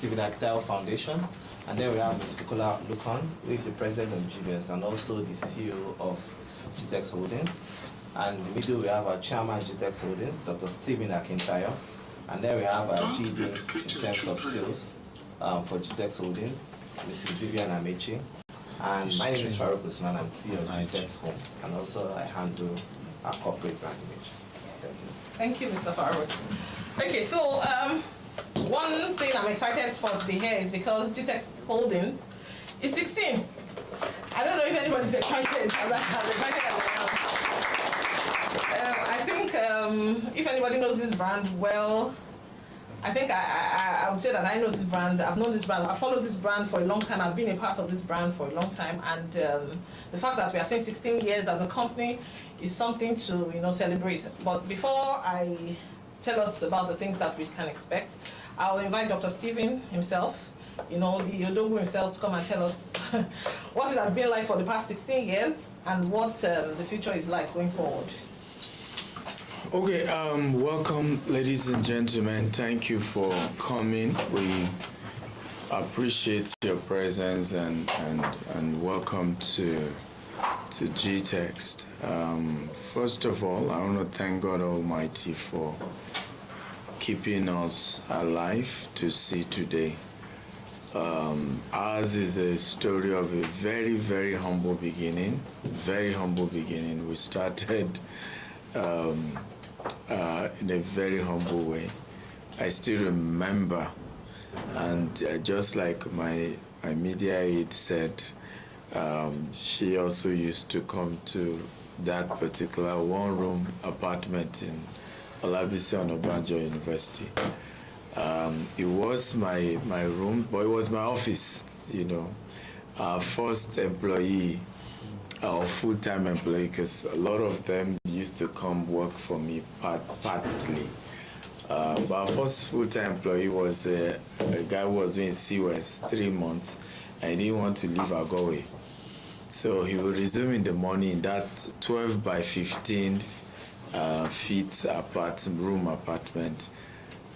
Stephen Akitayo Foundation. And then we have Ms. Bukola Lukan, who is the president of GBS and also the CEO of Gtext Holdings. And in the middle, we have our chairman of Gtext Holdings, Dr. Stephen Akitayo. And then we have our GD in terms of sales for Gtext Holdings, Mrs. Vivian Amechi. And my name is Farouk Usman, I'm CEO of Gtext Homes, and also I handle our corporate brand image. Thank you, Mr. Farouk. Okay, so one thing I'm excited for to be here is because Gtext Holdings is 16. I don't know if anybody's excited as excited as I think if anybody knows this brand well, I think I would say that I know this brand. I've known this brand. I've followed this brand for a long time. I've been a part of this brand for a long time. And the fact that we are saying 16 years as a company is something to celebrate. But before I tell us about the things that we can expect, I'll invite Dr. Stephen himself, the Yodogu himself, to come and tell us what it has been like for the past 16 years and what the future is like going forward. Okay, welcome, ladies and gentlemen. Thank you for coming. We appreciate your presence and welcome to Gtext. First of all, I want to thank God Almighty for keeping us alive to see today. Ours is a story of a very, very humble beginning. Very humble beginning. We started in a very humble way. I still remember, and just like my media aide said, she also used to come to that particular one-room apartment in Olabisi Onabanjo University. It was my room, but it was my office, Our first employee, or full-time employee, because a lot of them used to come work for me partly. But our first full-time employee was a guy who was doing COS 3 months, and he didn't want to leave Agowe. So he would resume in the morning in that 12 by 15 feet room apartment,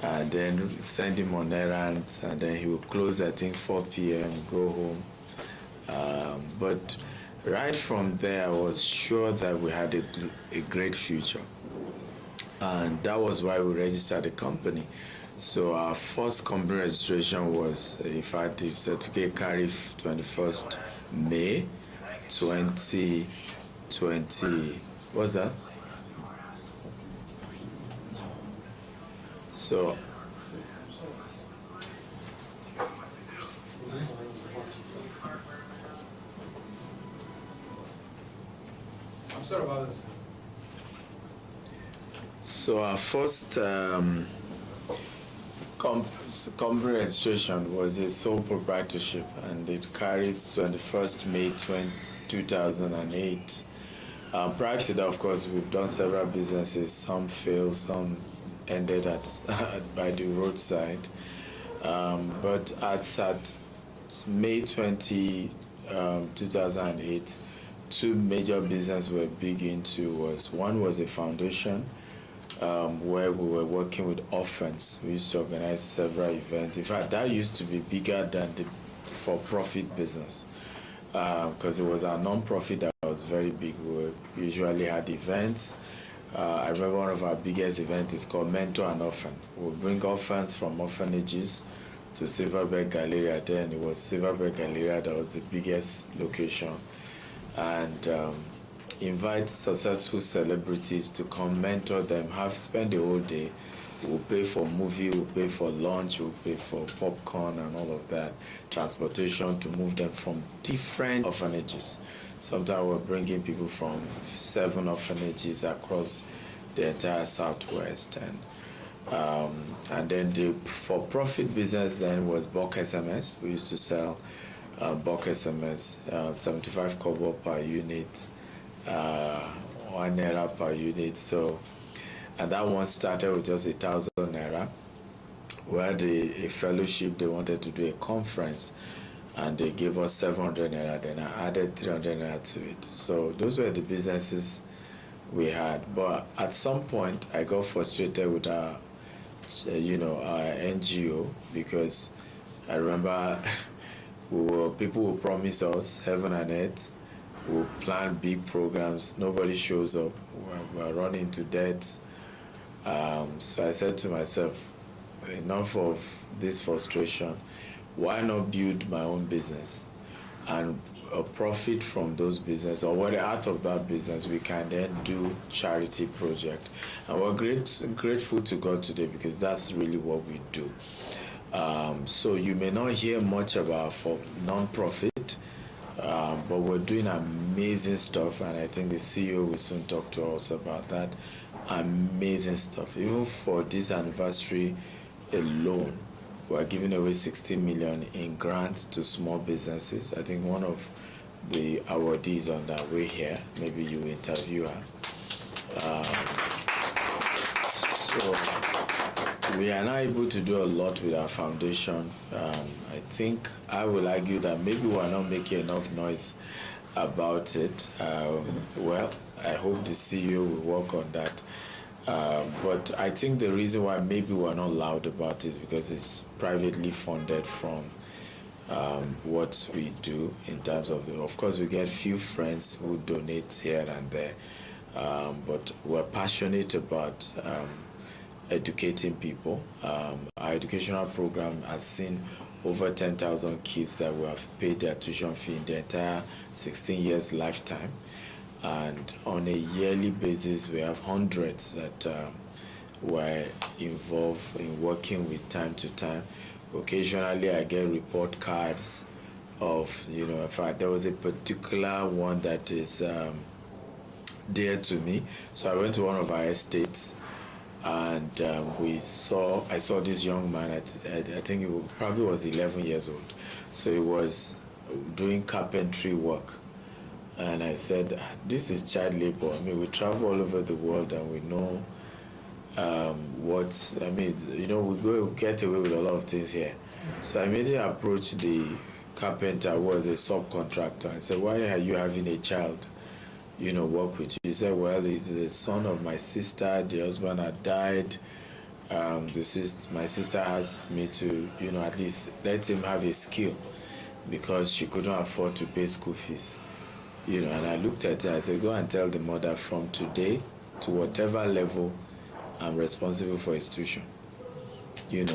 and then send him on errands, and then he would close, I think, 4 p.m., go home. But right from there, I was sure that we had a great future. And that was why we registered the company. So our first company registration was, in fact, the certificate carried 21st May 2020. What's that? So I'm sorry about this. So our first company registration was a sole proprietorship, and it carries 21st May 2008. Prior to that, of course, we've done several businesses. Some failed, some ended by the roadside. But at May 2008, two major businesses we were big into one was a foundation where we were working with orphans. We used to organize several events. In fact, that used to be bigger than the for-profit business because it was a non-profit that was very big. We usually had events. I remember one of our biggest events is called Mentor and Orphan. We'll bring orphans from orphanages to Silverberg Galleria. Then it was Silverberg Galleria that was the biggest location. And invite successful celebrities to come mentor them, spend the whole day. We'll pay for movie, we'll pay for lunch, we'll pay for popcorn and all of that, transportation to move them from different orphanages. Sometimes we're bringing people from 7 orphanages across the entire Southwest. And then the for-profit business then was bulk SMS. We used to sell bulk SMS, 75 kobo per unit, 1 naira per unit. So, and that one started with just 1,000 naira. We had a fellowship. They wanted to do a conference, and they gave us 700 naira. Then I added 300 naira to it. So those were the businesses we had. But at some point, I got frustrated with our NGO because I remember people will promise us heaven and earth. We'll plan big programs. Nobody shows up. We're running into debt. So I said to myself, enough of this frustration. Why not build my own business and profit from those business, or what out of that business we can then do charity project. And we're grateful to God today because that's really what we do. So you may not hear much about for non-profit, but we're doing amazing stuff, and I think the CEO will soon talk to us about that. Amazing stuff. Even for this anniversary alone, we're giving away 16 million in grants to small businesses. I think one of the awardees on that way here, maybe you interview her. So we are now able to do a lot with our foundation. I think I will argue that maybe we're not making enough noise about it. Well, I hope the CEO will work on that. But I think the reason why maybe we're not loud about it is because it's privately funded from what we do in terms of course, we get few friends who donate here and there, but we're passionate about educating people. Our educational program has seen over 10,000 kids that we have paid their tuition fee in the entire 16 years lifetime. And on a yearly basis, we have hundreds that were involved in working with time to time. Occasionally, I get report cards of, in fact, there was a particular one that is dear to me. So I went to one of our estates, and I saw this young man, I think he probably was 11 years old. So he was doing carpentry work. And I said, this is child labor. I mean, we travel all over the world and we know we go get away with a lot of things here. So I immediately approached the carpenter who was a subcontractor and said, why are you having a child, work with you? He said, well, he's the son of my sister. The husband had died. My sister asked me to, at least let him have a skill because she couldn't afford to pay school fees. And I looked at it and I said, go and tell the mother from today to whatever level I'm responsible for his tuition. And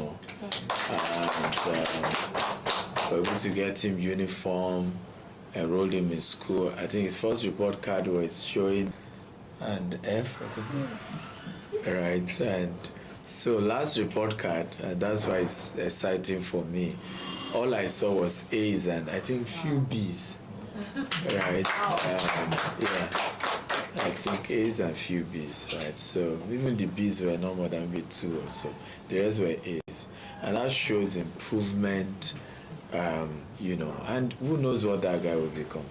we're able to get him uniform, enrolled him in school. I think his first report card was showing an F or something. Right, and so last report card, that's why it's exciting for me. All I saw was A's and I think few B's. Right. I think A's and few B's, right? So even the B's were no more than maybe 2 or so. The rest were A's. And that shows improvement, and who knows what that guy will become,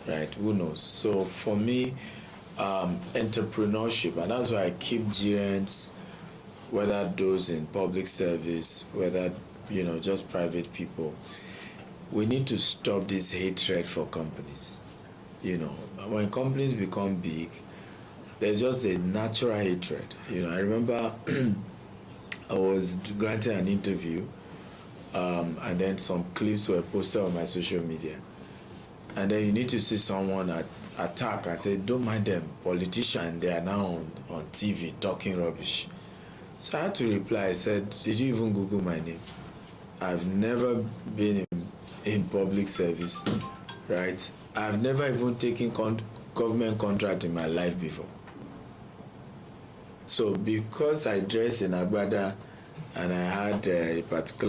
right? Who knows? So for me, entrepreneurship, and that's why I keep gerents, whether those in public service, whether, just private people. We need to stop this hatred for companies. When companies become big, there's just a natural hatred. I remember I was granted an interview, and then some clips were posted on my social media. And then you need to see someone attack and say, don't mind them, politicians, they are now on TV talking rubbish. So I had to reply, I said, did you even Google my name? I've never been in public service, right? I've never even taken government contract in my life before. So because I dress in agbada and I had a particular